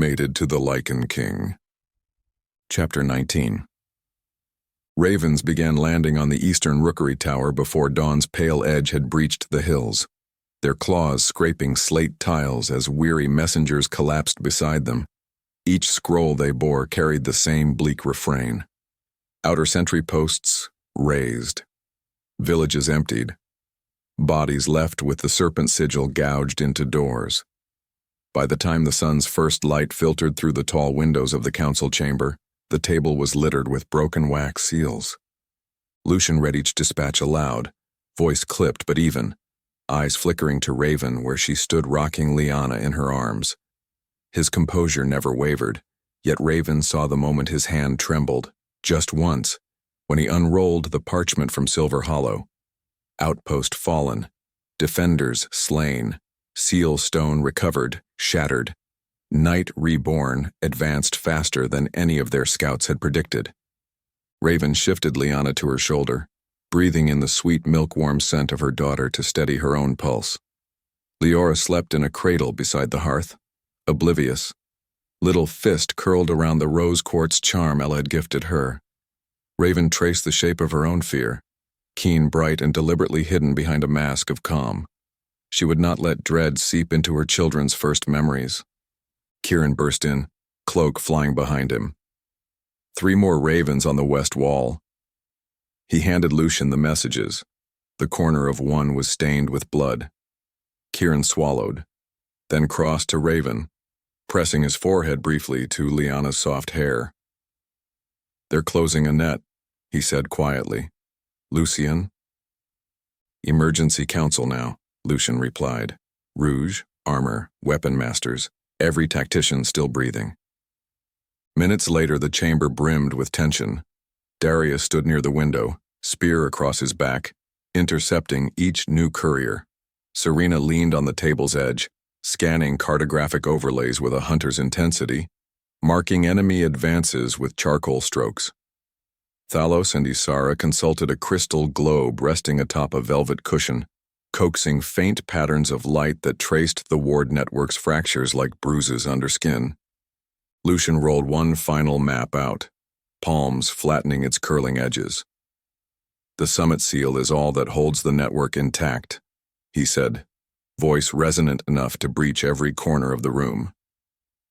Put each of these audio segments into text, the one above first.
mated to the Lycan King. Chapter 19. Ravens began landing on the eastern rookery tower before dawn's pale edge had breached the hills, their claws scraping slate tiles as weary messengers collapsed beside them. Each scroll they bore carried the same bleak refrain. Outer sentry posts razed. Villages emptied. Bodies left with the serpent sigil gouged into doors. By the time the sun's first light filtered through the tall windows of the council chamber, the table was littered with broken wax seals. Lucian read each dispatch aloud, voice clipped but even, eyes flickering to Raven where she stood rocking Liana in her arms. His composure never wavered, yet Raven saw the moment his hand trembled, just once, when he unrolled the parchment from Silver Hollow. Outpost fallen, defenders slain, seal stone recovered, shattered. Night reborn advanced faster than any of their scouts had predicted. Raven shifted Liana to her shoulder, breathing in the sweet milk-warm scent of her daughter to steady her own pulse. Leora slept in a cradle beside the hearth, oblivious, little fist curled around the rose quartz charm Ella had gifted her. Raven traced the shape of her own fear, keen, bright, and deliberately hidden behind a mask of calm. She would not let dread seep into her children's first memories. Kieran burst in, cloak flying behind him. 3 more ravens on the west wall. He handed Lucian the messages. The corner of one was stained with blood. Kieran swallowed, then crossed to Raven, pressing his forehead briefly to Liana's soft hair. "They're closing a net," he said quietly. "Lucian?" "Emergency council now," Lucian replied. "Rouge, armor, weapon masters, every tactician still breathing." Minutes later, the chamber brimmed with tension. Darius stood near the window, spear across his back, intercepting each new courier. Serena leaned on the table's edge, scanning cartographic overlays with a hunter's intensity, marking enemy advances with charcoal strokes. Thalos and Isara consulted a crystal globe resting atop a velvet cushion, coaxing faint patterns of light that traced the ward network's fractures like bruises under skin. Lucian rolled one final map out, palms flattening its curling edges. "The summit seal is all that holds the network intact," he said, voice resonant enough to breach every corner of the room.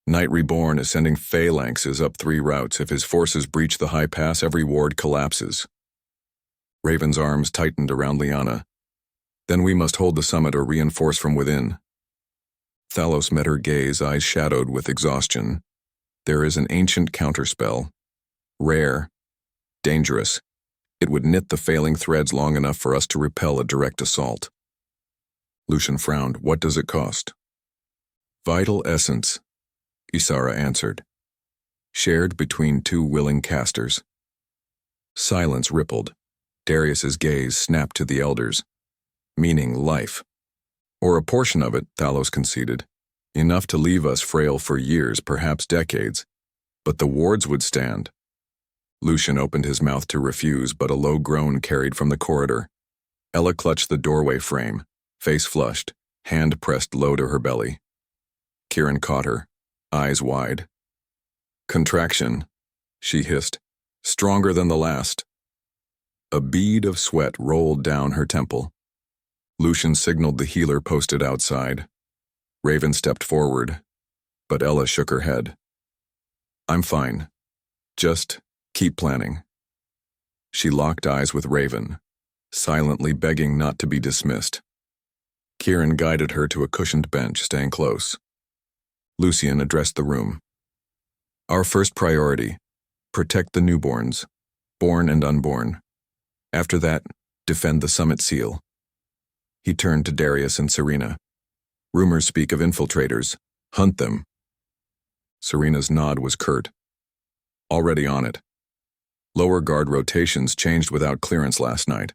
"Night Reborn is sending phalanxes up 3 routes. If his forces breach the high pass, every ward collapses." Raven's arms tightened around Liana. "Then we must hold the summit or reinforce from within." Thalos met her gaze, eyes shadowed with exhaustion. "There is an ancient counterspell. Rare. Dangerous. It would knit the failing threads long enough for us to repel a direct assault." Lucian frowned. "What does it cost?" "Vital essence," Isara answered. "Shared between 2 willing casters." Silence rippled. Darius's gaze snapped to the elders. "Meaning life. Or a portion of it," Thalos conceded. "Enough to leave us frail for years, perhaps decades. But the wards would stand." Lucian opened his mouth to refuse, but a low groan carried from the corridor. Ella clutched the doorway frame, face flushed, hand pressed low to her belly. Kieran caught her, eyes wide. "Contraction," she hissed, "stronger than the last." A bead of sweat rolled down her temple. Lucian signaled the healer posted outside. Raven stepped forward, but Ella shook her head. "I'm fine. Just keep planning." She locked eyes with Raven, silently begging not to be dismissed. Kieran guided her to a cushioned bench, staying close. Lucian addressed the room. "Our first priority, protect the newborns, born and unborn. After that, defend the summit seal." He turned to Darius and Serena. "Rumors speak of infiltrators. Hunt them." Serena's nod was curt. "Already on it. Lower guard rotations changed without clearance last night."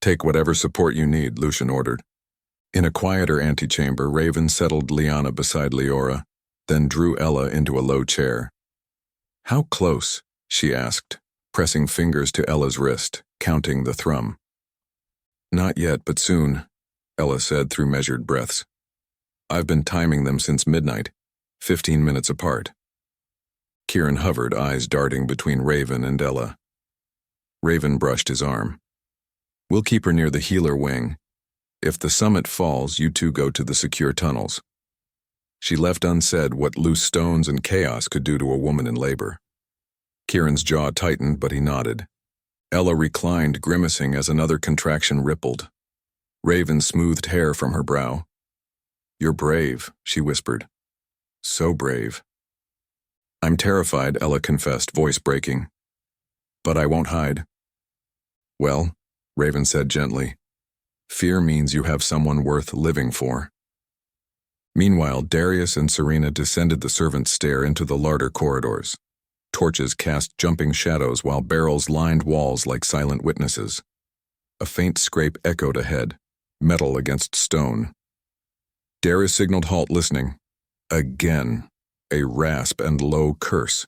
"Take whatever support you need," Lucian ordered. In a quieter antechamber, Raven settled Liana beside Leora, then drew Ella into a low chair. "How close?" she asked, pressing fingers to Ella's wrist, counting the thrum. "Not yet, but soon," Ella said through measured breaths. "I've been timing them since midnight. 15 minutes apart. Kieran hovered, eyes darting between Raven and Ella. Raven brushed his arm. We'll keep her near the healer wing. If the summit falls, you two go to the secure tunnels. She left unsaid what loose stones and chaos could do to a woman in labor. Kieran's jaw tightened, but he nodded. Ella reclined, grimacing as another contraction rippled. Raven smoothed hair from her brow. You're brave, she whispered. So brave. I'm terrified, Ella confessed, voice breaking. But I won't hide. Well, Raven said gently, fear means you have someone worth living for. Meanwhile, Darius and Serena descended the servants' stair into the larder corridors. Torches cast jumping shadows while barrels lined walls like silent witnesses. A faint scrape echoed ahead, metal against stone. Darius signaled halt, listening. Again, a rasp and low curse.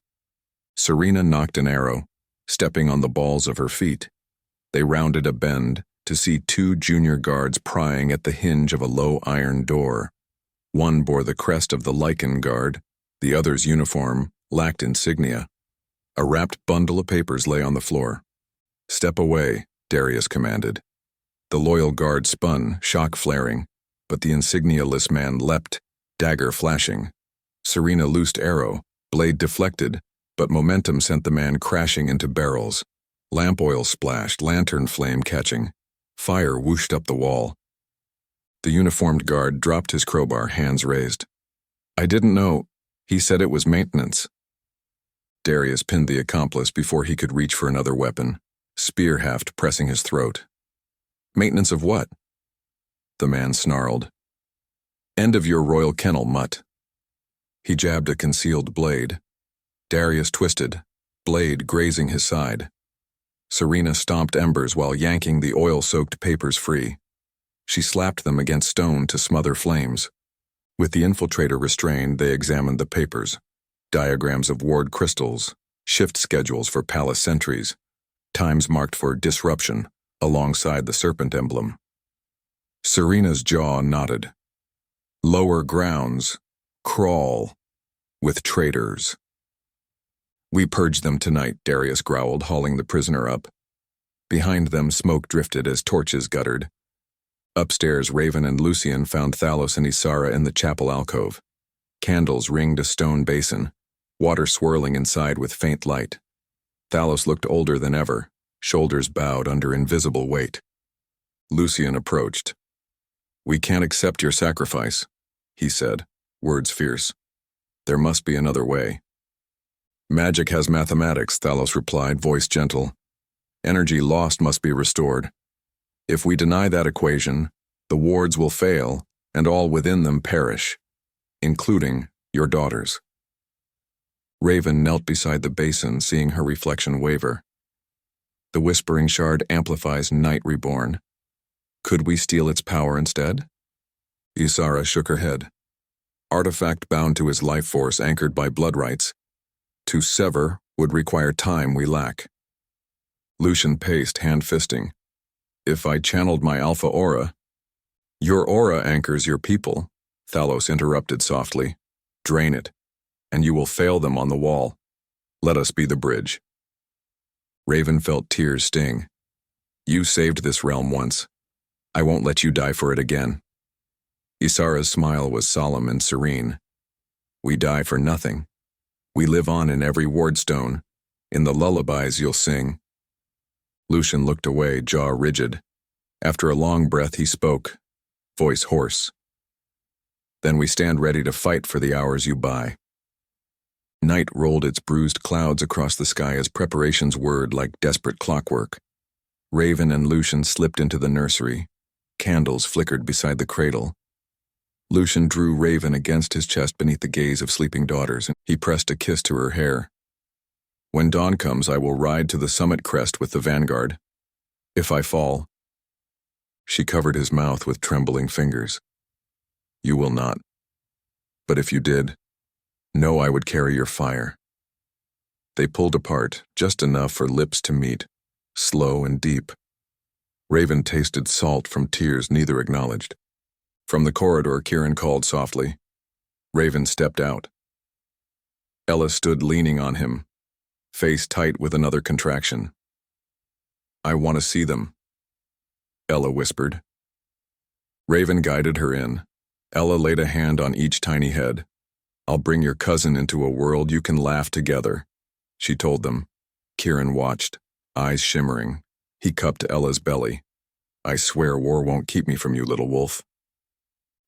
Serena knocked an arrow, stepping on the balls of her feet. They rounded a bend to see two junior guards prying at the hinge of a low iron door. One bore the crest of the Lycan Guard, the other's uniform lacked insignia. A wrapped bundle of papers lay on the floor. Step away, Darius commanded. The loyal guard spun, shock flaring, but the insignia-less man leapt, dagger flashing. Serena loosed arrow, blade deflected, but momentum sent the man crashing into barrels. Lamp oil splashed, lantern flame catching. Fire whooshed up the wall. The uniformed guard dropped his crowbar, hands raised. I didn't know. He said it was maintenance. Darius pinned the accomplice before he could reach for another weapon, spear haft pressing his throat. Maintenance of what? The man snarled. End of your royal kennel, mutt. He jabbed a concealed blade. Darius twisted, blade grazing his side. Serena stomped embers while yanking the oil-soaked papers free. She slapped them against stone to smother flames. With the infiltrator restrained, they examined the papers. Diagrams of ward crystals, shift schedules for palace sentries, times marked for disruption, alongside the serpent emblem. Serena's jaw knotted. Lower grounds, crawl, with traitors. We purged them tonight, Darius growled, hauling the prisoner up. Behind them, smoke drifted as torches guttered. Upstairs, Raven and Lucian found Thalos and Isara in the chapel alcove. Candles ringed a stone basin, water swirling inside with faint light. Thalos looked older than ever, shoulders bowed under invisible weight. Lucian approached. We can't accept your sacrifice, he said, words fierce. There must be another way. Magic has mathematics, Thalos replied, voice gentle. Energy lost must be restored. If we deny that equation, the wards will fail, and all within them perish, including your daughters. Raven knelt beside the basin, seeing her reflection waver. The whispering shard amplifies night reborn. Could we steal its power instead? Isara shook her head. Artifact bound to his life force, anchored by blood rights. To sever would require time we lack. Lucian paced, hand-fisting. If I channeled my alpha aura... Your aura anchors your people, Thalos interrupted softly. Drain it, and you will fail them on the wall. Let us be the bridge. Raven felt tears sting. You saved this realm once. I won't let you die for it again. Isara's smile was solemn and serene. We die for nothing. We live on in every wardstone, in the lullabies you'll sing. Lucian looked away, jaw rigid. After a long breath, he spoke, voice hoarse. Then we stand ready to fight for the hours you buy. Night rolled its bruised clouds across the sky as preparations whirred like desperate clockwork. Raven and Lucian slipped into the nursery. Candles flickered beside the cradle. Lucian drew Raven against his chest beneath the gaze of sleeping daughters, and he pressed a kiss to her hair. When dawn comes, I will ride to the summit crest with the vanguard. If I fall... She covered his mouth with trembling fingers. You will not. But if you did, know I would carry your fire. They pulled apart, just enough for lips to meet, slow and deep. Raven tasted salt from tears neither acknowledged. From the corridor, Kieran called softly. Raven stepped out. Ella stood leaning on him, face tight with another contraction. "I want to see them," Ella whispered. Raven guided her in. Ella laid a hand on each tiny head. "I'll bring your cousin into a world you can laugh together," she told them. Kieran watched, eyes shimmering. He cupped Ella's belly. "I swear war won't keep me from you, little wolf."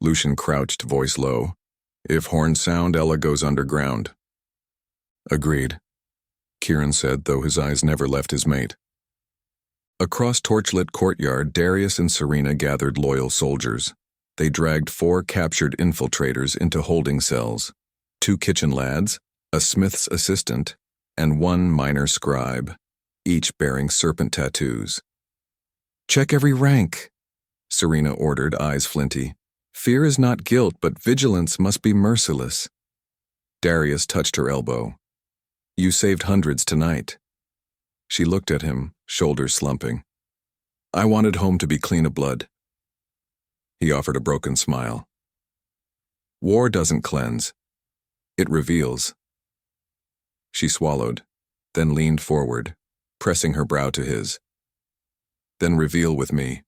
Lucian crouched, voice low. "If horns sound, Ella goes underground." "Agreed," Kieran said, though his eyes never left his mate. Across torchlit courtyard, Darius and Serena gathered loyal soldiers. They dragged 4 captured infiltrators into holding cells, 2 kitchen lads, a smith's assistant, and 1 minor scribe, each bearing serpent tattoos. "Check every rank," Serena ordered, eyes flinty. "Fear is not guilt, but vigilance must be merciless." Darius touched her elbow. "You saved hundreds tonight." She looked at him, shoulders slumping. "I wanted home to be clean of blood." He offered a broken smile. "War doesn't cleanse. It reveals." She swallowed, then leaned forward, pressing her brow to his. "Then reveal with me."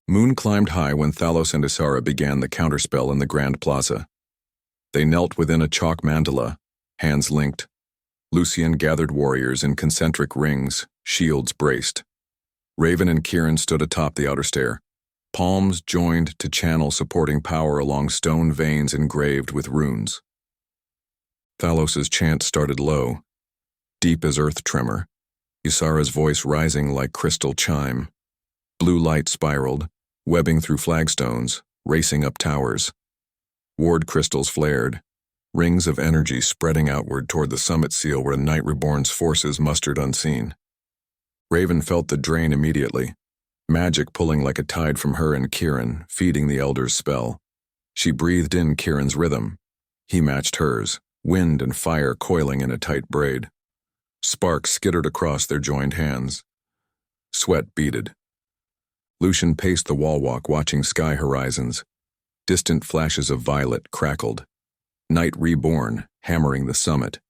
Moon climbed high when Thalos and Isara began the counterspell in the Grand Plaza. They knelt within a chalk mandala, hands linked. Lucian gathered warriors in concentric rings, shields braced. Raven and Kieran stood atop the outer stair, palms joined to channel supporting power along stone veins engraved with runes. Thalos's chant started low, deep as earth tremor, Isara's voice rising like crystal chime. Blue light spiraled, webbing through flagstones, racing up towers. Ward crystals flared, rings of energy spreading outward toward the summit seal where Night Reborn's forces mustered unseen. Raven felt the drain immediately, magic pulling like a tide from her and Kieran, feeding the Elder's spell. She breathed in Kieran's rhythm. He matched hers, wind and fire coiling in a tight braid. Sparks skittered across their joined hands. Sweat beaded. Lucian paced the wall walk, watching sky horizons. Distant flashes of violet crackled. Night Reborn, hammering the summit.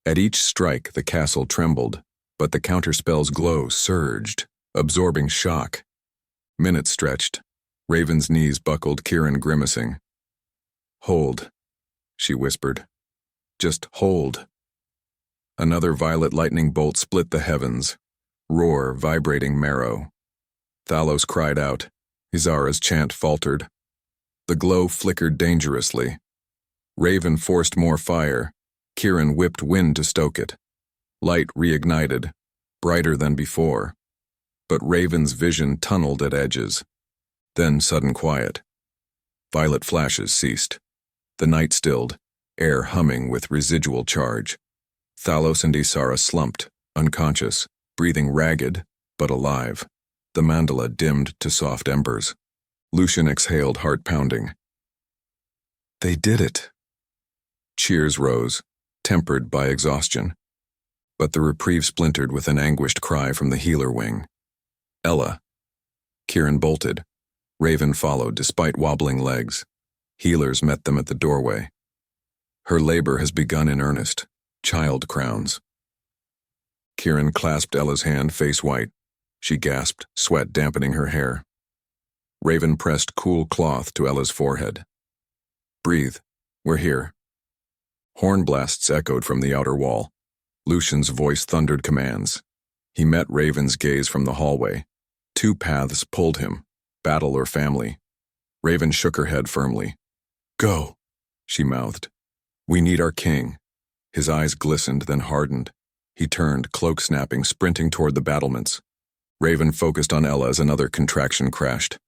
At each strike, the castle trembled, but the counterspell's glow surged, absorbing shock. Minutes stretched. Raven's knees buckled, Kieran grimacing. "Hold," she whispered. "Just hold." Another violet lightning bolt split the heavens, roar vibrating marrow. Thalos cried out. Isara's chant faltered. The glow flickered dangerously. Raven forced more fire. Kieran whipped wind to stoke it. Light reignited, brighter than before. But Raven's vision tunneled at edges. Then sudden quiet. Violet flashes ceased. The night stilled, air humming with residual charge. Thalos and Isara slumped, unconscious, breathing ragged, but alive. The mandala dimmed to soft embers. Lucian exhaled, heart pounding. "They did it." Cheers rose, tempered by exhaustion. But the reprieve splintered with an anguished cry from the healer wing. "Ella." Kieran bolted. Raven followed, despite wobbling legs. Healers met them at the doorway. Her labor has begun in earnest. Child crowns. Kieran clasped Ella's hand, face white. She gasped, sweat dampening her hair. Raven pressed cool cloth to Ella's forehead. "Breathe. We're here." Horn blasts echoed from the outer wall. Lucian's voice thundered commands. He met Raven's gaze from the hallway. 2 paths pulled him, battle or family. Raven shook her head firmly. "Go," she mouthed. "We need our king." His eyes glistened, then hardened. He turned, cloak snapping, sprinting toward the battlements. Raven focused on Ella as another contraction crashed.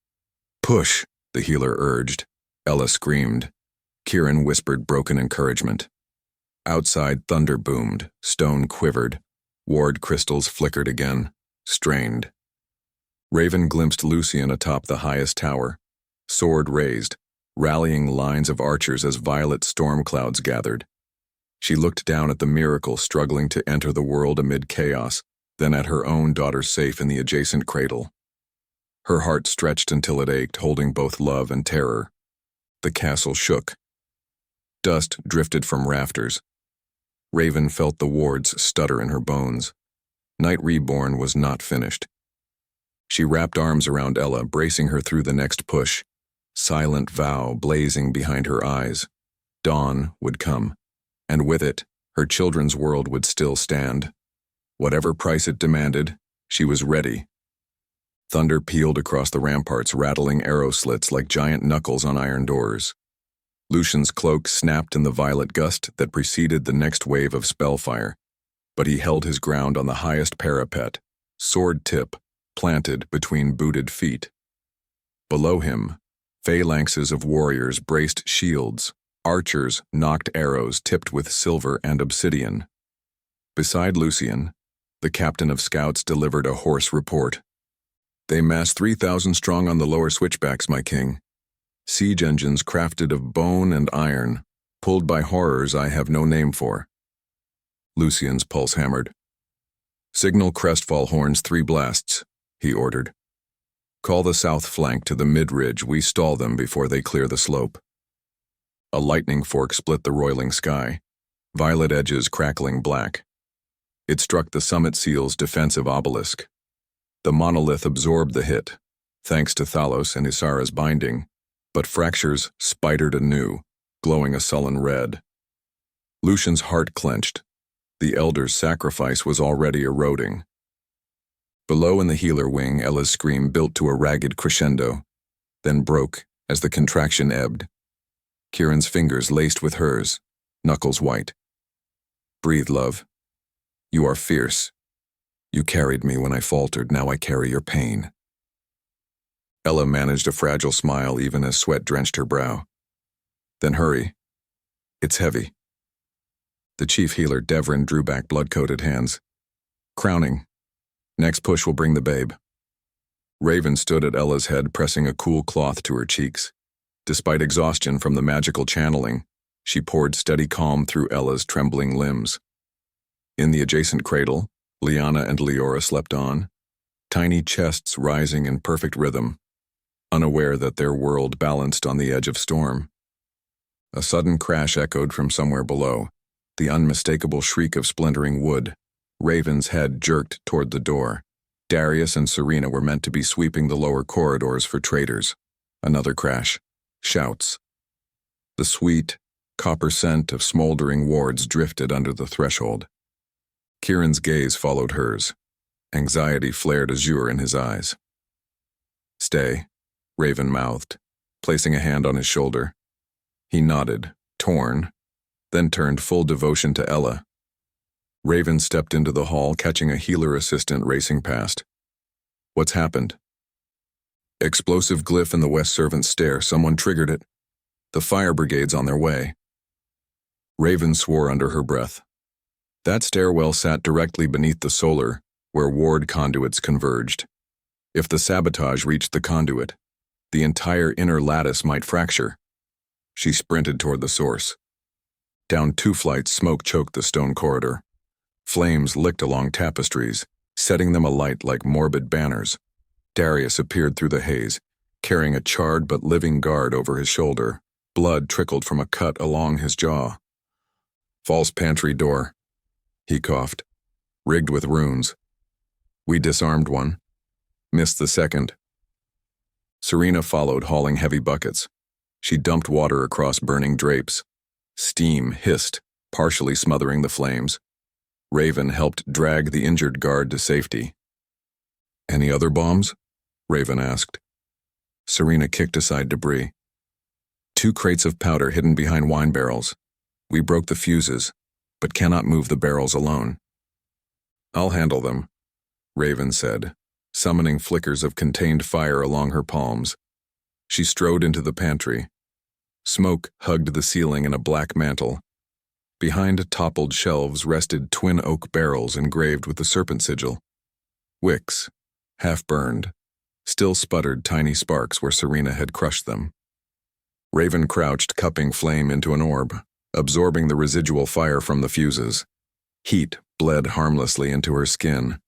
"Push," the healer urged. Ella screamed. Kieran whispered broken encouragement. Outside, thunder boomed, stone quivered. Ward crystals flickered again, strained. Raven glimpsed Lucian atop the highest tower, sword raised, rallying lines of archers as violet storm clouds gathered. She looked down at the miracle struggling to enter the world amid chaos, then at her own daughter safe in the adjacent cradle. Her heart stretched until it ached, holding both love and terror. The castle shook. Dust drifted from rafters. Raven felt the wards stutter in her bones. Night Reborn was not finished. She wrapped arms around Ella, bracing her through the next push. Silent vow blazing behind her eyes. Dawn would come, and with it, her children's world would still stand. Whatever price it demanded, she was ready. Thunder pealed across the ramparts, rattling arrow slits like giant knuckles on iron doors. Lucian's cloak snapped in the violet gust that preceded the next wave of spellfire, but he held his ground on the highest parapet, sword tip planted between booted feet. Below him, phalanxes of warriors braced shields, archers knocked arrows tipped with silver and obsidian. Beside Lucian, the captain of scouts delivered a hoarse report. They mass 3,000 strong on the lower switchbacks, my king. Siege engines crafted of bone and iron, pulled by horrors I have no name for. Lucian's pulse hammered. Signal Crestfall horns 3 blasts, he ordered. Call the south flank to the mid-ridge. We stall them before they clear the slope. A lightning fork split the roiling sky, violet edges crackling black. It struck the summit seal's defensive obelisk. The monolith absorbed the hit, thanks to Thalos and Isara's binding, but fractures spidered anew, glowing a sullen red. Lucian's heart clenched. The elder's sacrifice was already eroding. Below in the healer wing, Ella's scream built to a ragged crescendo, then broke as the contraction ebbed. Kieran's fingers laced with hers, knuckles white. Breathe, love. You are fierce. You carried me when I faltered, now I carry your pain. Ella managed a fragile smile even as sweat drenched her brow. Then hurry. It's heavy. The chief healer, Devrin, drew back blood-coated hands. Crowning. Next push will bring the babe. Raven stood at Ella's head, pressing a cool cloth to her cheeks. Despite exhaustion from the magical channeling, she poured steady calm through Ella's trembling limbs. In the adjacent cradle, Liana and Leora slept on, tiny chests rising in perfect rhythm, unaware that their world balanced on the edge of storm. A sudden crash echoed from somewhere below, the unmistakable shriek of splintering wood. Raven's head jerked toward the door. Darius and Serena were meant to be sweeping the lower corridors for traitors. Another crash. Shouts. The sweet, copper scent of smoldering wards drifted under the threshold. Kieran's gaze followed hers. Anxiety flared azure in his eyes. Stay, Raven mouthed, placing a hand on his shoulder. He nodded, torn, then turned full devotion to Ella. Raven stepped into the hall, catching a healer assistant racing past. What's happened? Explosive glyph in the west servant's stair. Someone triggered it. The fire brigade's on their way. Raven swore under her breath. That stairwell sat directly beneath the solar, where ward conduits converged. If the sabotage reached the conduit, the entire inner lattice might fracture. She sprinted toward the source. Down 2 flights, smoke choked the stone corridor. Flames licked along tapestries, setting them alight like morbid banners. Darius appeared through the haze, carrying a charred but living guard over his shoulder. Blood trickled from a cut along his jaw. False pantry door, he coughed, rigged with runes. We disarmed one, missed the second. Serena followed, hauling heavy buckets. She dumped water across burning drapes. Steam hissed, partially smothering the flames. Raven helped drag the injured guard to safety. Any other bombs? Raven asked. Serena kicked aside debris. 2 crates of powder hidden behind wine barrels. We broke the fuses, but cannot move the barrels alone. I'll handle them, Raven said, summoning flickers of contained fire along her palms. She strode into the pantry. Smoke hugged the ceiling in a black mantle. Behind toppled shelves rested twin oak barrels engraved with the serpent sigil. Wicks, half-burned, still sputtered tiny sparks where Serena had crushed them. Raven crouched, cupping flame into an orb, absorbing the residual fire from the fuses. Heat bled harmlessly into her skin.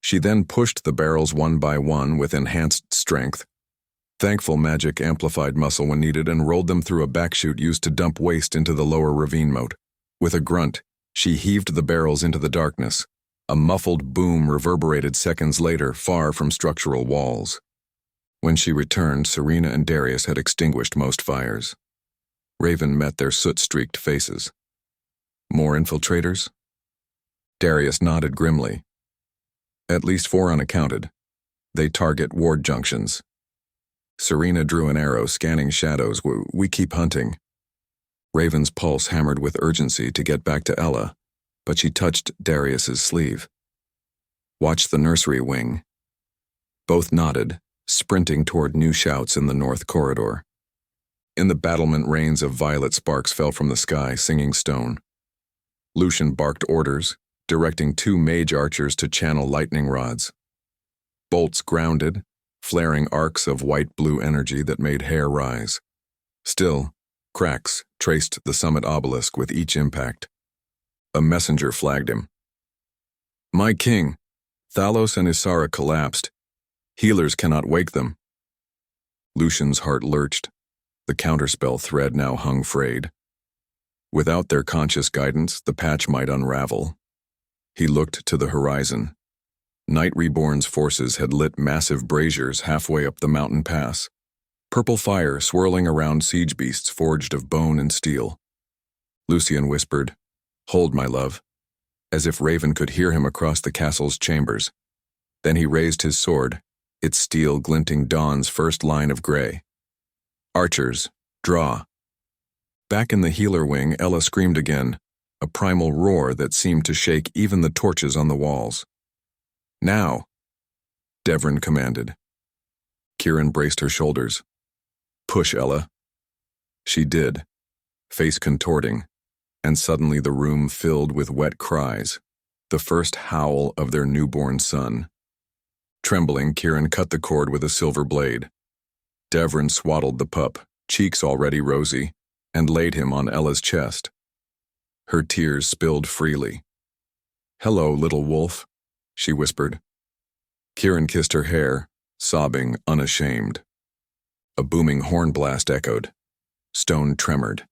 She then pushed the barrels one by one with enhanced strength. Thankful magic amplified muscle when needed and rolled them through a backchute used to dump waste into the lower ravine moat. With a grunt, she heaved the barrels into the darkness. A muffled boom reverberated seconds later, far from structural walls. When she returned, Serena and Darius had extinguished most fires. Raven met their soot-streaked faces. More infiltrators? Darius nodded grimly. At least 4 unaccounted. They target ward junctions. Serena drew an arrow, scanning shadows. We keep hunting. Raven's pulse hammered with urgency to get back to Ella, but she touched Darius's sleeve. Watch the nursery wing. Both nodded, sprinting toward new shouts in the north corridor. In the battlement, rains of violet sparks fell from the sky, singing stone. Lucian barked orders, directing 2 mage archers to channel lightning rods. Bolts grounded, flaring arcs of white-blue energy that made hair rise. Still, cracks traced the summit obelisk with each impact. A messenger flagged him. My king, Thalos and Isara collapsed. Healers cannot wake them. Lucian's heart lurched. The counterspell thread now hung frayed. Without their conscious guidance, the patch might unravel. He looked to the horizon. Night Reborn's forces had lit massive braziers halfway up the mountain pass. Purple fire swirling around siege beasts forged of bone and steel. Lucian whispered, "Hold, my love," as if Raven could hear him across the castle's chambers. Then he raised his sword, its steel glinting dawn's first line of gray. Archers, draw. Back in the healer wing, Ella screamed again, a primal roar that seemed to shake even the torches on the walls. Now, Devrin commanded. Kieran braced her shoulders. Push, Ella. She did, face contorting, and suddenly the room filled with wet cries, the first howl of their newborn son. Trembling, Kieran cut the cord with a silver blade. Devrin swaddled the pup, cheeks already rosy, and laid him on Ella's chest. Her tears spilled freely. "Hello, little wolf," she whispered. Kieran kissed her hair, sobbing unashamed. A booming horn blast echoed. Stone tremored.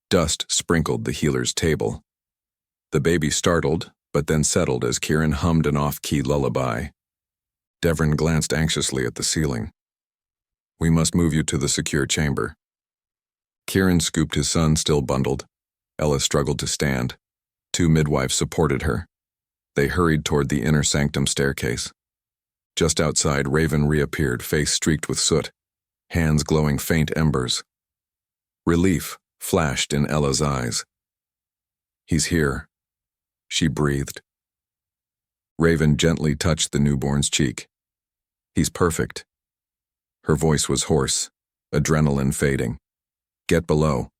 Dust sprinkled the healer's table. The baby startled, but then settled as Kieran hummed an off-key lullaby. Devrin glanced anxiously at the ceiling. "We must move you to the secure chamber." Kieran scooped his son, still bundled. Ella struggled to stand. 2 midwives supported her. They hurried toward the inner sanctum staircase. Just outside, Raven reappeared, face streaked with soot, hands glowing faint embers. Relief flashed in Ella's eyes. "He's here," she breathed. Raven gently touched the newborn's cheek. "He's perfect." Her voice was hoarse, adrenaline fading. "Get below.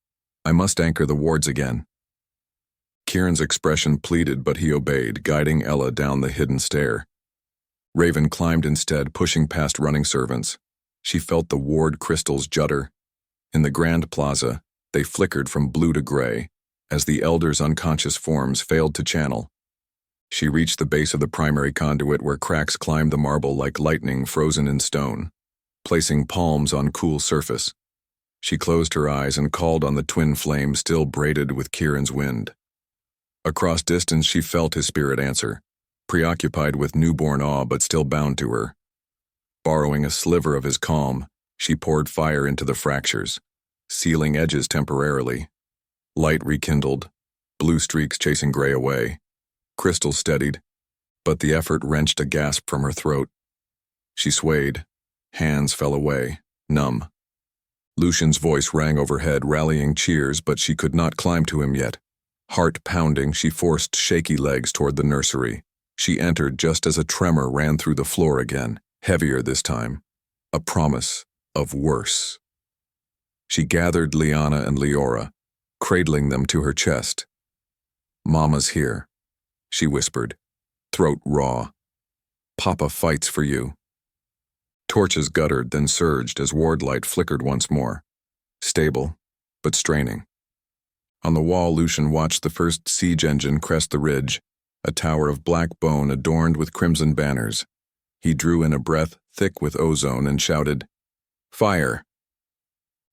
I must anchor the wards again." Kieran's expression pleaded, but he obeyed, guiding Ella down the hidden stair. Raven climbed instead, pushing past running servants. She felt the ward crystals judder. In the grand plaza, they flickered from blue to gray, as the elders' unconscious forms failed to channel. She reached the base of the primary conduit where cracks climbed the marble like lightning frozen in stone, placing palms on cool surface. She closed her eyes and called on the twin flames still braided with Kieran's wind. Across distance she felt his spirit answer, preoccupied with newborn awe but still bound to her. Borrowing a sliver of his calm, she poured fire into the fractures, sealing edges temporarily. Light rekindled, blue streaks chasing gray away. Crystal steadied, but the effort wrenched a gasp from her throat. She swayed. Hands fell away, numb. Lucian's voice rang overhead, rallying cheers, but she could not climb to him yet. Heart pounding, she forced shaky legs toward the nursery. She entered just as a tremor ran through the floor again, heavier this time. A promise of worse. She gathered Liana and Leora, cradling them to her chest. "Mama's here," she whispered, throat raw. "Papa fights for you." Torches guttered, then surged as ward light flickered once more. Stable, but straining. On the wall, Lucian watched the first siege engine crest the ridge, a tower of black bone adorned with crimson banners. He drew in a breath thick with ozone and shouted, Fire!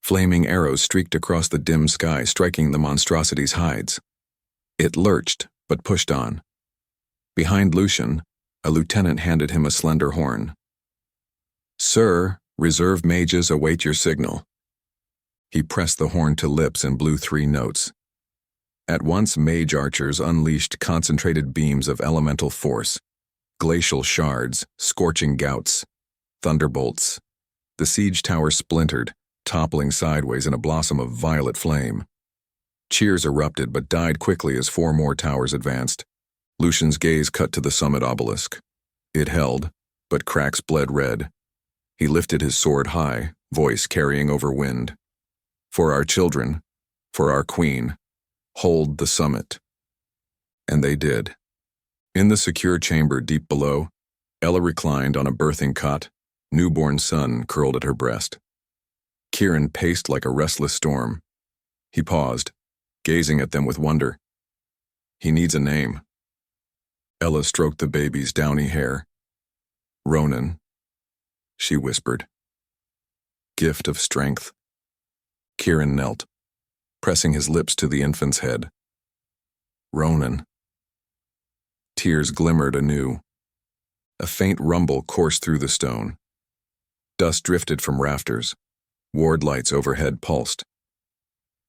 Flaming arrows streaked across the dim sky, striking the monstrosity's hides. It lurched, but pushed on. Behind Lucian, a lieutenant handed him a slender horn. "Sir, reserve mages await your signal." He pressed the horn to lips and blew 3 notes. At once, mage archers unleashed concentrated beams of elemental force, glacial shards, scorching gouts, thunderbolts. The siege tower splintered, toppling sideways in a blossom of violet flame. Cheers erupted but died quickly as 4 more towers advanced. Lucian's gaze cut to the summit obelisk. It held, but cracks bled red. He lifted his sword high, voice carrying over wind. "For our children, for our queen, hold the summit." And they did. In the secure chamber deep below, Ella reclined on a birthing cot, newborn son curled at her breast. Kieran paced like a restless storm. He paused, gazing at them with wonder. "He needs a name." Ella stroked the baby's downy hair. "Ronan," she whispered. "Gift of strength." Kieran knelt, pressing his lips to the infant's head. "Ronan." Tears glimmered anew. A faint rumble coursed through the stone. Dust drifted from rafters. Ward lights overhead pulsed.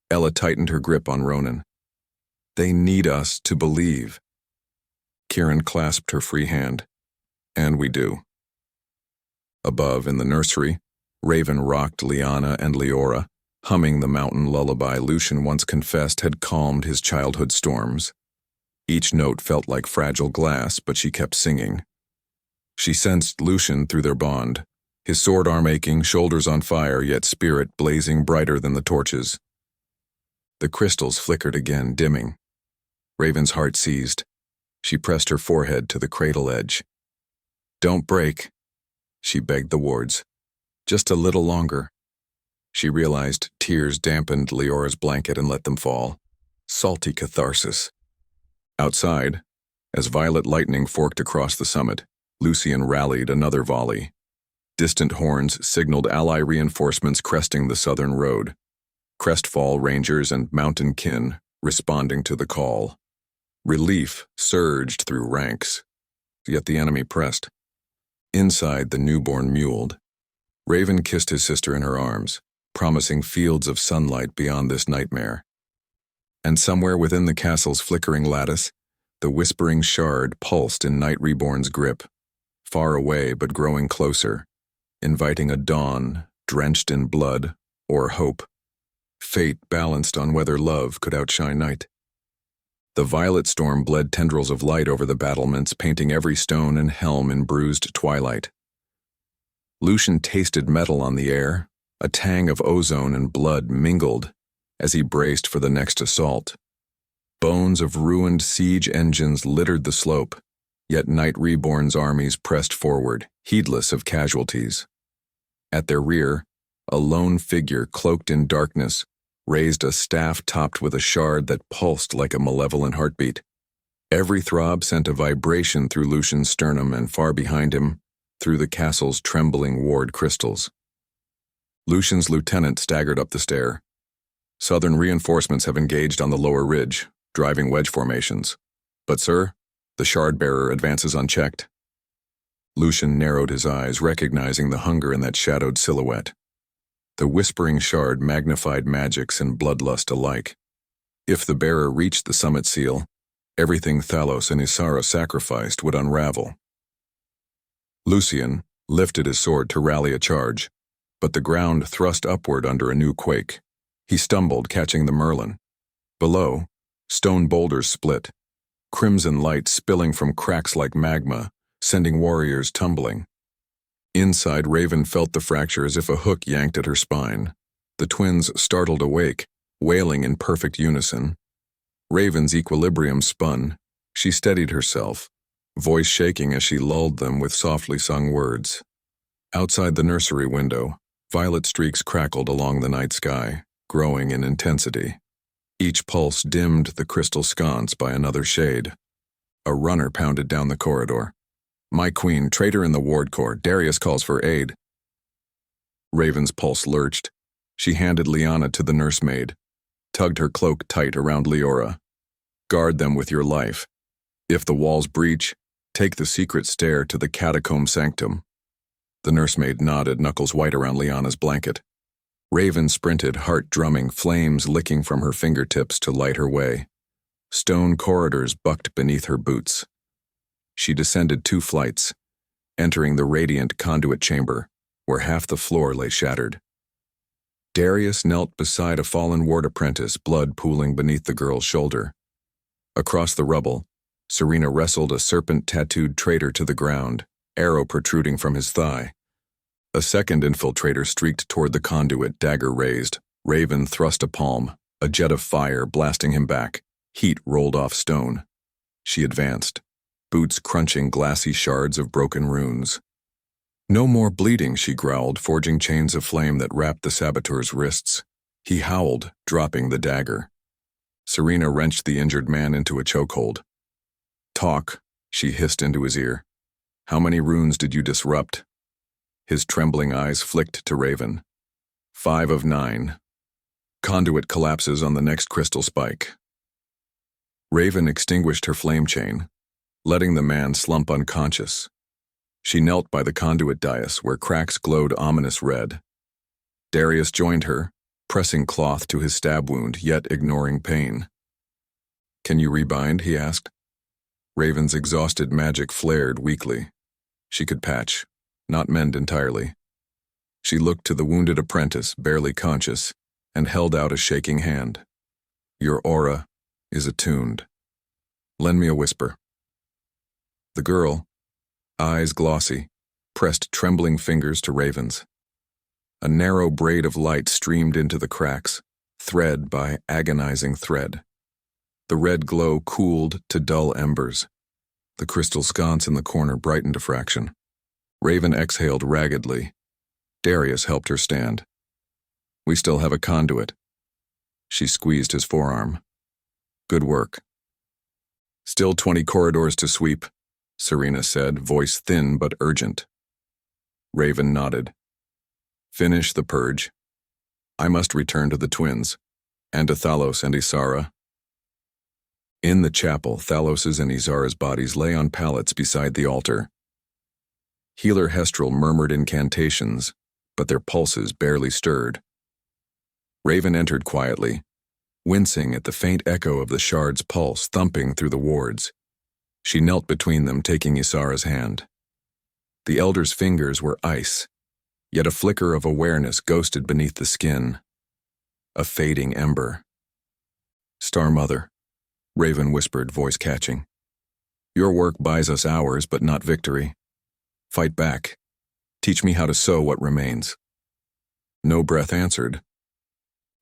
Ella tightened her grip on Ronan. "They need us to believe." Kieran clasped her free hand. "And we do." Above, in the nursery, Raven rocked Liana and Leora, humming the mountain lullaby Lucian once confessed had calmed his childhood storms. Each note felt like fragile glass, but she kept singing. She sensed Lucian through their bond, his sword arm aching, shoulders on fire, yet spirit blazing brighter than the torches. The crystals flickered again, dimming. Raven's heart seized. She pressed her forehead to the cradle edge. "Don't break," she begged the wards. "Just a little longer." She realized tears dampened Leora's blanket and let them fall. Salty catharsis. Outside, as violet lightning forked across the summit, Lucian rallied another volley. Distant horns signaled ally reinforcements cresting the southern road. Crestfall rangers and mountain kin responding to the call. Relief surged through ranks, yet the enemy pressed. Inside, the newborn mewled. Raven kissed his sister in her arms, promising fields of sunlight beyond this nightmare. And somewhere within the castle's flickering lattice, the whispering shard pulsed in Night Reborn's grip, far away but growing closer, inviting a dawn drenched in blood or hope. Fate balanced on whether love could outshine night. The violet storm bled tendrils of light over the battlements, painting every stone and helm in bruised twilight. Lucian tasted metal on the air, a tang of ozone and blood mingled as he braced for the next assault. Bones of ruined siege engines littered the slope, yet Night Reborn's armies pressed forward, heedless of casualties. At their rear, a lone figure cloaked in darkness raised a staff topped with a shard that pulsed like a malevolent heartbeat. Every throb sent a vibration through Lucian's sternum and far behind him, through the castle's trembling ward crystals. Lucian's lieutenant staggered up the stair. "Southern reinforcements have engaged on the lower ridge, driving wedge formations. But, sir, the shard-bearer advances unchecked." Lucian narrowed his eyes, recognizing the hunger in that shadowed silhouette. The whispering shard magnified magics and bloodlust alike. If the bearer reached the summit seal, everything Thalos and Isara sacrificed would unravel. Lucian lifted his sword to rally a charge, but the ground thrust upward under a new quake. He stumbled, catching the Merlin. Below, stone boulders split, crimson light spilling from cracks like magma, sending warriors tumbling. Inside, Raven felt the fracture as if a hook yanked at her spine. The twins startled awake, wailing in perfect unison. Raven's equilibrium spun. She steadied herself, voice shaking as she lulled them with softly sung words. Outside the nursery window, violet streaks crackled along the night sky, growing in intensity. Each pulse dimmed the crystal sconce by another shade. A runner pounded down the corridor. "My queen, traitor in the ward court, Darius calls for aid." Raven's pulse lurched. She handed Liana to the nursemaid, tugged her cloak tight around Leora. Guard them with your life. If the walls breach, take the secret stair to the catacomb sanctum. The nursemaid nodded, knuckles white around Liana's blanket. Raven sprinted, heart drumming, flames licking from her fingertips to light her way. Stone corridors bucked beneath her boots. She descended 2 flights, entering the radiant conduit chamber, where half the floor lay shattered. Darius knelt beside a fallen ward apprentice, blood pooling beneath the girl's shoulder. Across the rubble, Serena wrestled a serpent-tattooed traitor to the ground, arrow protruding from his thigh. A second infiltrator streaked toward the conduit, dagger raised. Raven thrust a palm, a jet of fire blasting him back. Heat rolled off stone. She advanced, boots crunching glassy shards of broken runes. No more bleeding, she growled, forging chains of flame that wrapped the saboteur's wrists. He howled, dropping the dagger. Serena wrenched the injured man into a chokehold. Talk, she hissed into his ear. How many runes did you disrupt? His trembling eyes flicked to Raven. 5 of 9. Conduit collapses on the next crystal spike. Raven extinguished her flame chain, letting the man slump unconscious. She knelt by the conduit dais where cracks glowed ominous red. Darius joined her, pressing cloth to his stab wound, yet ignoring pain. Can you rebind? He asked. Raven's exhausted magic flared weakly. She could patch, not mend entirely. She looked to the wounded apprentice, barely conscious, and held out a shaking hand. Your aura is attuned. Lend me a whisper. The girl, eyes glossy, pressed trembling fingers to Raven's. A narrow braid of light streamed into the cracks, thread by agonizing thread. The red glow cooled to dull embers. The crystal sconce in the corner brightened a fraction. Raven exhaled raggedly. Darius helped her stand. We still have a conduit. She squeezed his forearm. Good work. Still 20 corridors to sweep, Serena said, voice thin but urgent. Raven nodded. Finish the purge. I must return to the twins, and to Thalos and Isara. In the chapel, Thalos's and Isara's bodies lay on pallets beside the altar. Healer Hestral murmured incantations, but their pulses barely stirred. Raven entered quietly, wincing at the faint echo of the shard's pulse thumping through the wards. She knelt between them, taking Isara's hand. The elder's fingers were ice, yet a flicker of awareness ghosted beneath the skin. A fading ember. Star Mother, Raven whispered, voice catching. Your work buys us hours, but not victory. Fight back. Teach me how to sew what remains. No breath answered.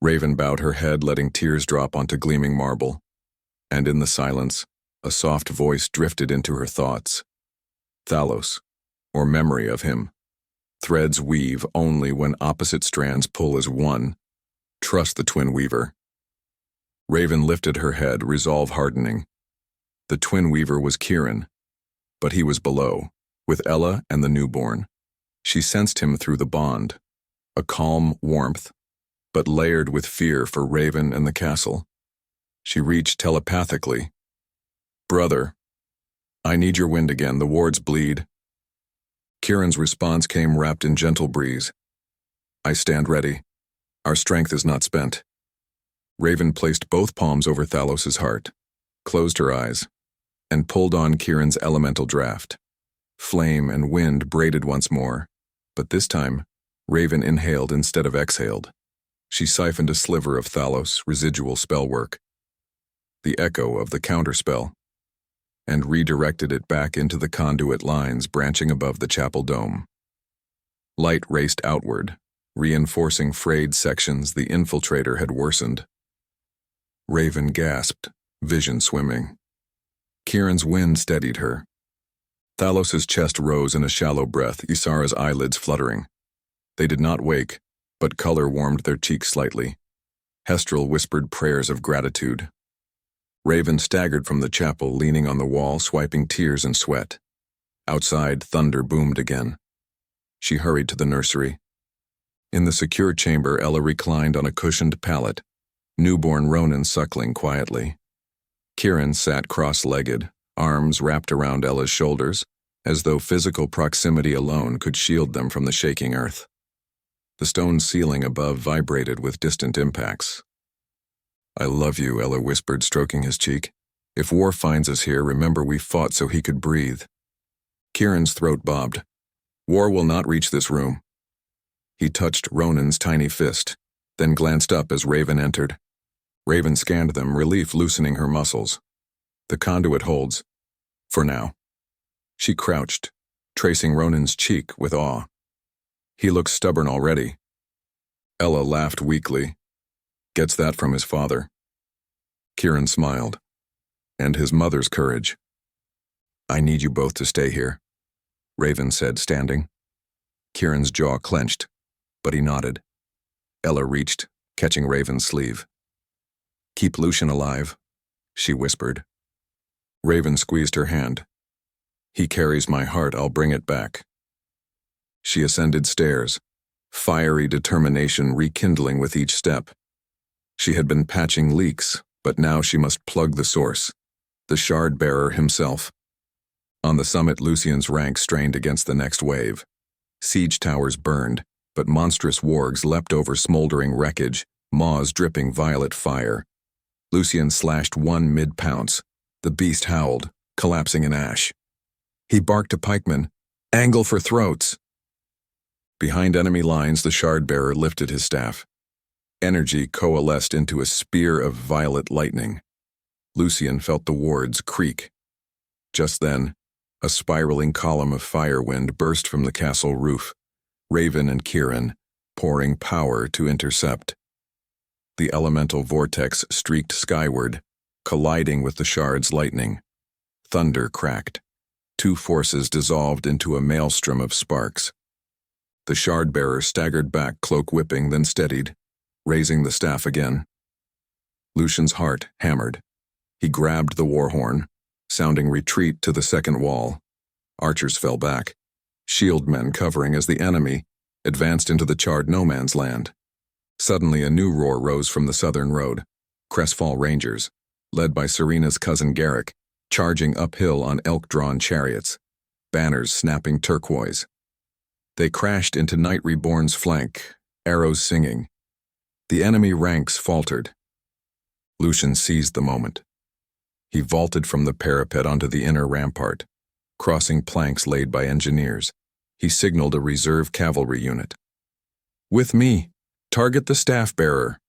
Raven bowed her head, letting tears drop onto gleaming marble. And in the silence, a soft voice drifted into her thoughts. Thalos, or memory of him. Threads weave only when opposite strands pull as one. Trust the Twin Weaver. Raven lifted her head, resolve hardening. The Twin Weaver was Kieran, but he was below, with Ella and the newborn. She sensed him through the bond, a calm warmth, but layered with fear for Raven and the castle. She reached telepathically. Brother, I need your wind again, the wards bleed. Kieran's response came wrapped in gentle breeze. I stand ready. Our strength is not spent. Raven placed both palms over Thalos's heart, closed her eyes, and pulled on Kieran's elemental draft. Flame and wind braided once more, but this time, Raven inhaled instead of exhaled. She siphoned a sliver of Thalos' residual spell work, the echo of the counterspell, and redirected it back into the conduit lines branching above the chapel dome. Light raced outward, reinforcing frayed sections the infiltrator had worsened. Raven gasped, vision swimming. Kieran's wind steadied her. Thalos's chest rose in a shallow breath, Isara's eyelids fluttering. They did not wake, but color warmed their cheeks slightly. Hestral whispered prayers of gratitude. Raven staggered from the chapel, leaning on the wall, swiping tears and sweat. Outside, thunder boomed again. She hurried to the nursery. In the secure chamber, Ella reclined on a cushioned pallet, newborn Ronan suckling quietly. Kieran sat cross-legged, arms wrapped around Ella's shoulders, as though physical proximity alone could shield them from the shaking earth. The stone ceiling above vibrated with distant impacts. "I love you," Ella whispered, stroking his cheek. "If war finds us here, remember we fought so he could breathe." Kieran's throat bobbed. "War will not reach this room." He touched Ronan's tiny fist, then glanced up as Raven entered. Raven scanned them, relief loosening her muscles. "The conduit holds. For now." She crouched, tracing Ronan's cheek with awe. "He looks stubborn already." Ella laughed weakly. "Gets that from his father." Kieran smiled. "And his mother's courage." "I need you both to stay here," Raven said, standing. Kieran's jaw clenched, but he nodded. Ella reached, catching Raven's sleeve. "Keep Lucian alive," she whispered. Raven squeezed her hand. "He carries my heart, I'll bring it back." She ascended stairs, fiery determination rekindling with each step. She had been patching leaks, but now she must plug the source, the shard-bearer himself. On the summit, Lucian's rank strained against the next wave. Siege towers burned, but monstrous wargs leapt over smoldering wreckage, maws dripping violet fire. Lucian slashed one mid-pounce. The beast howled, collapsing in ash. He barked to pikemen, "Angle for throats!" Behind enemy lines, the shard-bearer lifted his staff. Energy coalesced into a spear of violet lightning. Lucian felt the wards creak. Just then, a spiraling column of fire wind burst from the castle roof, Raven and Kieran pouring power to intercept. The elemental vortex streaked skyward, colliding with the shard's lightning. Thunder cracked. Two forces dissolved into a maelstrom of sparks. The shard-bearer staggered back, cloak whipping, then steadied, raising the staff again. Lucian's heart hammered. He grabbed the war horn, sounding retreat to the second wall. Archers fell back, shield men covering as the enemy advanced into the charred no-man's land. Suddenly a new roar rose from the southern road. Crestfall Rangers, led by Serena's cousin Garrick, charging uphill on elk-drawn chariots, banners snapping turquoise. They crashed into Knight Reborn's flank, arrows singing. The enemy ranks faltered. Lucian seized the moment. He vaulted from the parapet onto the inner rampart, crossing planks laid by engineers. He signaled a reserve cavalry unit. "With me! Target the staff-bearer!"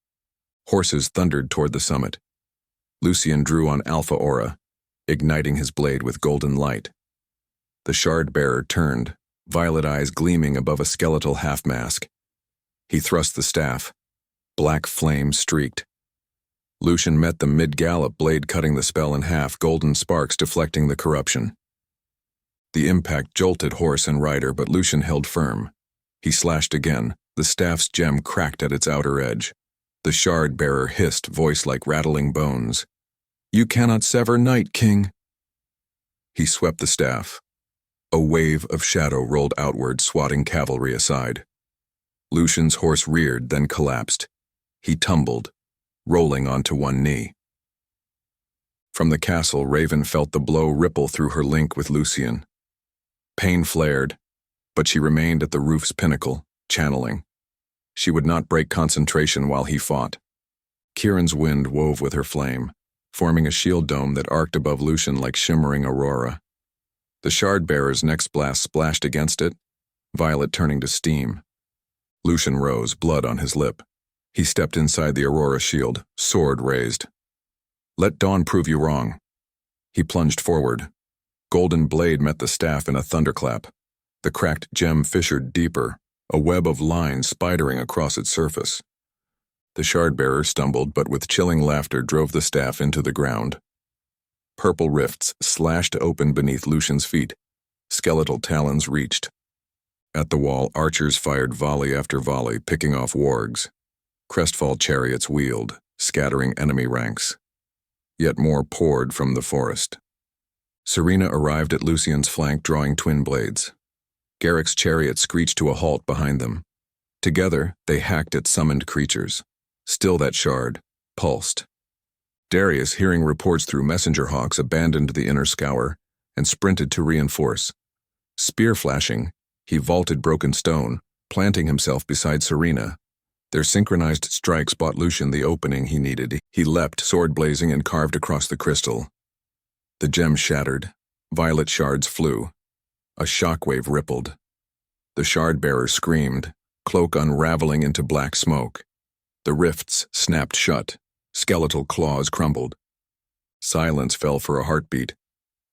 Horses thundered toward the summit. Lucian drew on Alpha Aura, igniting his blade with golden light. The shard-bearer turned, violet eyes gleaming above a skeletal half-mask. He thrust the staff. Black flame streaked. Lucian met them mid-gallop, blade cutting the spell in half, golden sparks deflecting the corruption. The impact jolted horse and rider, but Lucian held firm. He slashed again, the staff's gem cracked at its outer edge. The shard-bearer hissed, voice like rattling bones. "You cannot sever Night King." He swept the staff. A wave of shadow rolled outward, swatting cavalry aside. Lucian's horse reared, then collapsed. He tumbled, rolling onto one knee. From the castle, Raven felt the blow ripple through her link with Lucian. Pain flared, but she remained at the roof's pinnacle, channeling. She would not break concentration while he fought. Kieran's wind wove with her flame, forming a shield dome that arced above Lucian like shimmering aurora. The shard-bearer's next blast splashed against it, violet turning to steam. Lucian rose, blood on his lip. He stepped inside the aurora shield, sword raised. "Let dawn prove you wrong." He plunged forward. Golden blade met the staff in a thunderclap. The cracked gem fissured deeper, a web of lines spidering across its surface. The shard-bearer stumbled, but with chilling laughter drove the staff into the ground. Purple rifts slashed open beneath Lucian's feet. Skeletal talons reached. At the wall, archers fired volley after volley, picking off wargs. Crestfall chariots wheeled, scattering enemy ranks. Yet more poured from the forest. Serena arrived at Lucian's flank, drawing twin blades. Garrick's chariot screeched to a halt behind them. Together, they hacked at summoned creatures. Still that shard pulsed. Darius, hearing reports through messenger hawks, abandoned the inner scour and sprinted to reinforce. Spear flashing, he vaulted broken stone, planting himself beside Serena. Their synchronized strikes bought Lucian the opening he needed. He leapt, sword blazing, and carved across the crystal. The gem shattered. Violet shards flew. A shockwave rippled. The shard-bearer screamed, cloak unraveling into black smoke. The rifts snapped shut. Skeletal claws crumbled. Silence fell for a heartbeat.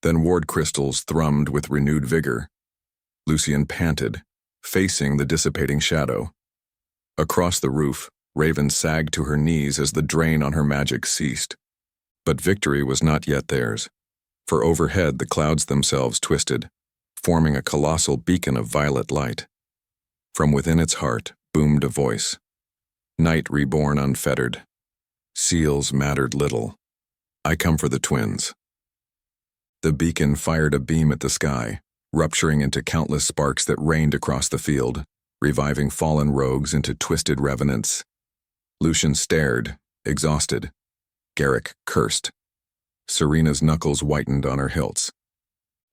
Then ward crystals thrummed with renewed vigor. Lucian panted, facing the dissipating shadow. Across the roof, Raven sagged to her knees as the drain on her magic ceased. But victory was not yet theirs, for overhead the clouds themselves twisted, forming a colossal beacon of violet light. From within its heart boomed a voice. Night reborn unfettered. Seals mattered little. I come for the twins. The beacon fired a beam at the sky, rupturing into countless sparks that rained across the field, reviving fallen rogues into twisted revenants. Lucian stared, exhausted. Garrick cursed. Serena's knuckles whitened on her hilts.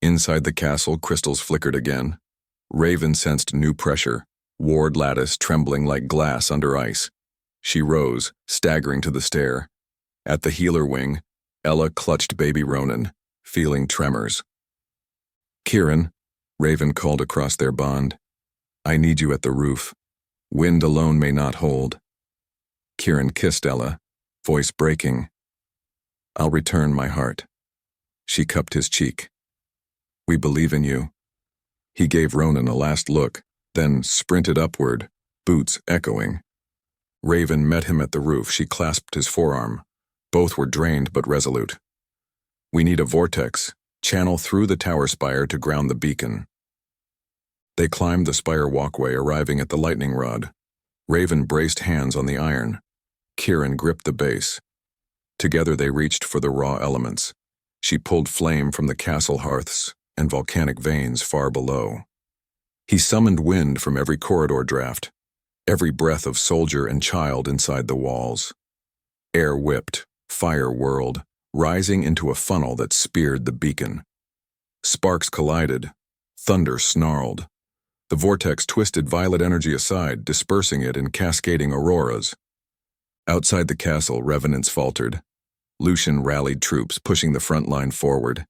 Inside the castle, crystals flickered again. Raven sensed new pressure, ward lattice trembling like glass under ice. She rose, staggering to the stair. At the healer wing, Ella clutched baby Ronan, feeling tremors. Kieran, Raven called across their bond. I need you at the roof. Wind alone may not hold. Kieran kissed Ella, voice breaking. I'll return my heart. She cupped his cheek. We believe in you. He gave Ronan a last look, then sprinted upward, boots echoing. Raven met him at the roof. She clasped his forearm. Both were drained but resolute. We need a vortex, channel through the tower spire to ground the beacon. They climbed the spire walkway, arriving at the lightning rod. Raven braced hands on the iron. Kieran gripped the base. Together they reached for the raw elements. She pulled flame from the castle hearths and volcanic veins far below. He summoned wind from every corridor draft, every breath of soldier and child inside the walls. Air whipped, fire whirled, rising into a funnel that speared the beacon. Sparks collided, thunder snarled. The vortex twisted violet energy aside, dispersing it in cascading auroras. Outside the castle, revenants faltered. Lucian rallied troops, pushing the front line forward.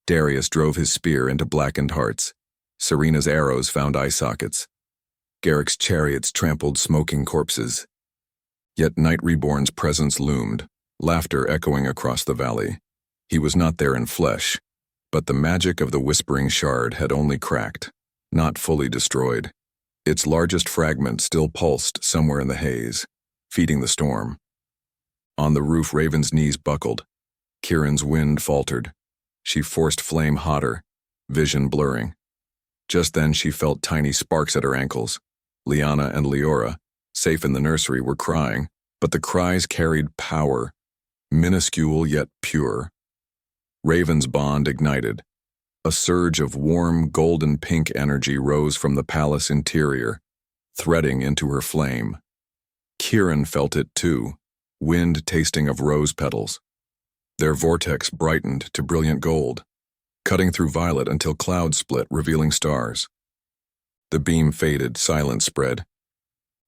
Darius drove his spear into blackened hearts. Serena's arrows found eye sockets. Garrick's chariots trampled smoking corpses. Yet Night Reborn's presence loomed, laughter echoing across the valley. He was not there in flesh, but the magic of the Whispering Shard had only cracked, not fully destroyed. Its largest fragment still pulsed somewhere in the haze, feeding the storm. On the roof, Raven's knees buckled. Kieran's wind faltered. She forced flame hotter, vision blurring. Just then she felt tiny sparks at her ankles. Liana and Leora, safe in the nursery, were crying, but the cries carried power, minuscule yet pure. Raven's bond ignited. A surge of warm, golden-pink energy rose from the palace interior, threading into her flame. Kieran felt it too, wind tasting of rose petals. Their vortex brightened to brilliant gold, cutting through violet until clouds split, revealing stars. The beam faded, silence spread.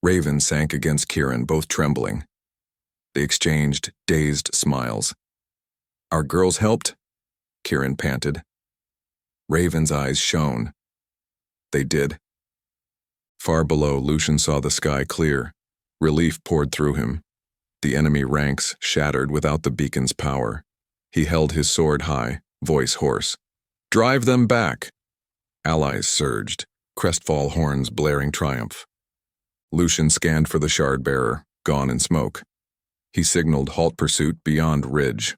Raven sank against Kieran, both trembling. They exchanged dazed smiles. Our girls helped? Kieran panted. Raven's eyes shone. They did. Far below, Lucian saw the sky clear. Relief poured through him. The enemy ranks shattered without the beacon's power. He held his sword high, voice hoarse. Drive them back! Allies surged, crestfall horns blaring triumph. Lucian scanned for the shard-bearer, gone in smoke. He signaled halt pursuit beyond ridge.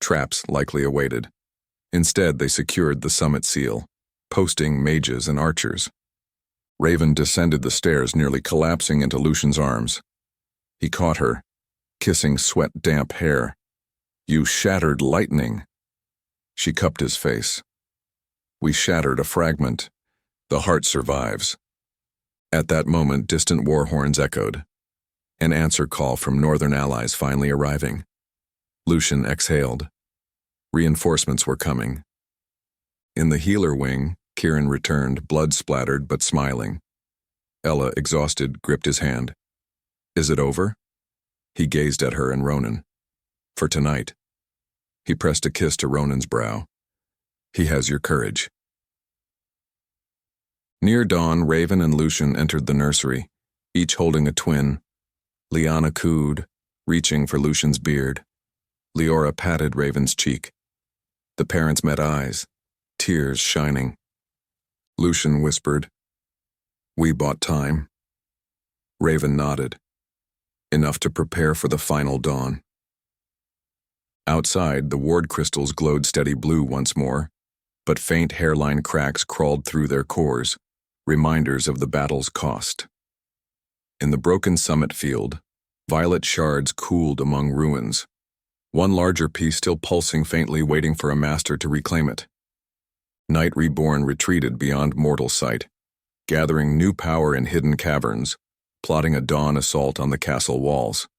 Traps likely awaited. Instead, they secured the summit seal, posting mages and archers. Raven descended the stairs, nearly collapsing into Lucian's arms. He caught her, kissing sweat-damp hair. You shattered lightning. She cupped his face. We shattered a fragment. The heart survives. At that moment, distant war horns echoed, an answer call from northern allies finally arriving. Lucian exhaled. Reinforcements were coming. In the healer wing, Kieran returned, blood-splattered but smiling. Ella, exhausted, gripped his hand. Is it over? He gazed at her and Ronan. For tonight. He pressed a kiss to Ronan's brow. He has your courage. Near dawn, Raven and Lucian entered the nursery, each holding a twin. Liana cooed, reaching for Lucian's beard. Leora patted Raven's cheek. The parents met eyes, tears shining. Lucian whispered, "We bought time." Raven nodded, enough to prepare for the final dawn. Outside, the ward crystals glowed steady blue once more, but faint hairline cracks crawled through their cores, reminders of the battle's cost. In the broken summit field, violet shards cooled among ruins, one larger piece still pulsing faintly, waiting for a master to reclaim it. Night Reborn retreated beyond mortal sight, gathering new power in hidden caverns, plotting a dawn assault on the castle walls.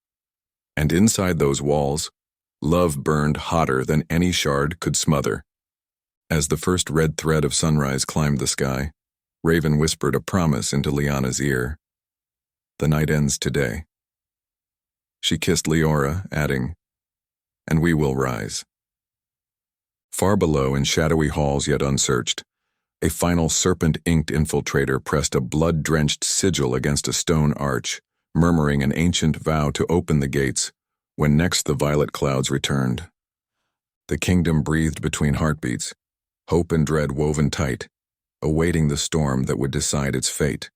And inside those walls, love burned hotter than any shard could smother. As the first red thread of sunrise climbed the sky, Raven whispered a promise into Liana's ear. The night ends today. She kissed Leora, adding, and we will rise. Far below, in shadowy halls yet unsearched, a final serpent-inked infiltrator pressed a blood-drenched sigil against a stone arch, murmuring an ancient vow to open the gates when next the violet clouds returned. The kingdom breathed between heartbeats, hope and dread woven tight, awaiting the storm that would decide its fate.